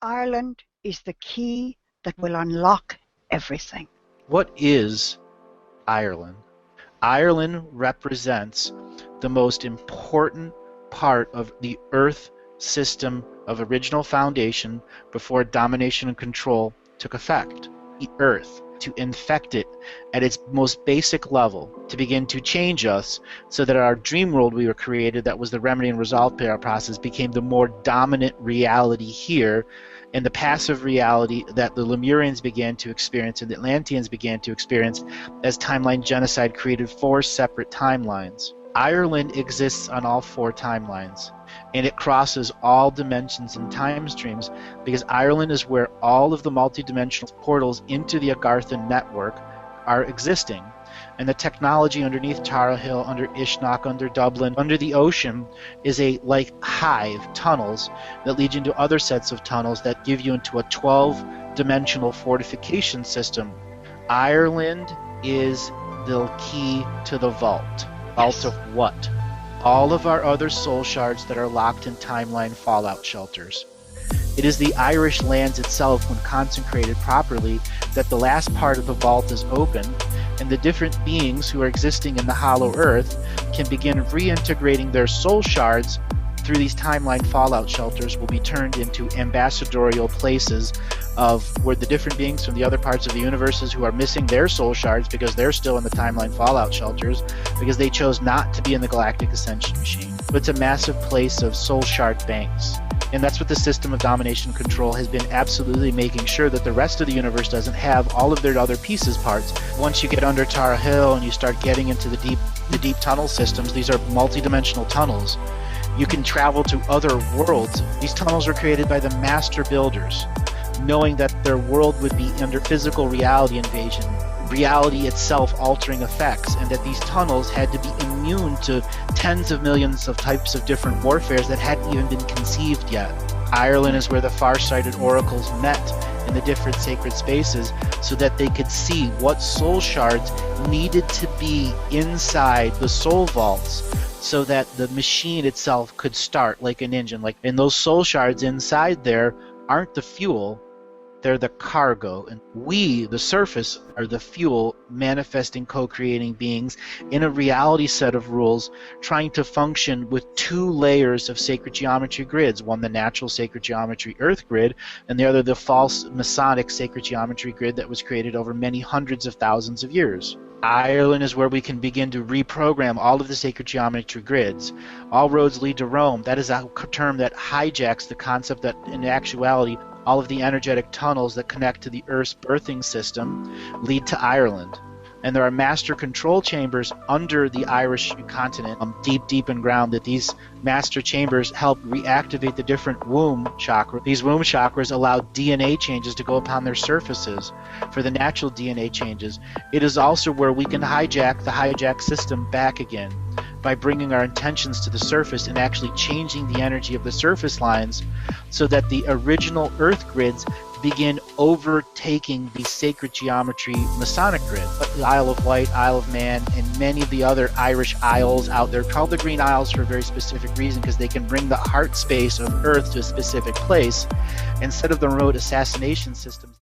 Ireland is the key that will unlock everything. What is Ireland? Ireland represents the most important part of the Earth system of original foundation before domination and control took effect. The Earth, to infect it at its most basic level, to begin to change us so that our dream world we were created, that was the remedy and resolve process, became the more dominant reality here, and the passive reality that the Lemurians began to experience and the Atlanteans began to experience as timeline genocide created 4 separate timelines. Ireland exists on all 4 timelines, and it crosses all dimensions and time streams because Ireland is where all of the multidimensional portals into the Agarthan network are existing. And the technology underneath Tara Hill, under Ishnock, under Dublin, under the ocean is a hive, tunnels that lead you into other sets of tunnels that give you into a 12-dimensional fortification system. Ireland is the key to the vault. Vault of what? All of our other soul shards that are locked in timeline fallout shelters. It is the Irish lands itself, when consecrated properly, that the last part of the vault is open, and the different beings who are existing in the hollow earth can begin reintegrating their soul shards through these timeline fallout shelters, will be turned into ambassadorial places of where the different beings from the other parts of the universes who are missing their soul shards because they're still in the timeline fallout shelters because they chose not to be in the galactic ascension machine. But it's a massive place of soul shard banks. And that's what the system of domination control has been absolutely making sure that the rest of the universe doesn't have all of their other pieces parts. Once you get under Tara Hill and you start getting into the deep tunnel systems, these are multi-dimensional tunnels. You can travel to other worlds. These tunnels were created by the master builders, knowing that their world would be under physical reality invasion, reality itself altering effects, and that these tunnels had to be immune to tens of millions of types of different warfares that hadn't even been conceived yet. Ireland is where the far-sighted oracles met in the different sacred spaces so that they could see what soul shards needed to be inside the soul vaults so that the machine itself could start like an engine. And those soul shards inside there aren't the fuel, they're the cargo, and we, the surface, are the fuel, manifesting, co-creating beings in a reality set of rules, trying to function with 2 layers of sacred geometry grids, one the natural sacred geometry earth grid, and the other the false Masonic sacred geometry grid that was created over many hundreds of thousands of years. Ireland is where we can begin to reprogram all of the sacred geometry grids. All roads lead to Rome. That is a term that hijacks the concept that in actuality all of the energetic tunnels that connect to the Earth's birthing system lead to Ireland. And there are master control chambers under the Irish continent, deep in ground, that these master chambers help reactivate the different womb chakra. These womb chakras allow DNA changes to go upon their surfaces for the natural DNA changes. It is also where we can hijack the hijack system back again by bringing our intentions to the surface and actually changing the energy of the surface lines so that the original Earth grids begin overtaking the sacred geometry Masonic grid. The Isle of Wight, Isle of Man, and many of the other Irish Isles out there, called the Green Isles for a very specific reason, because they can bring the heart space of Earth to a specific place instead of the remote assassination systems.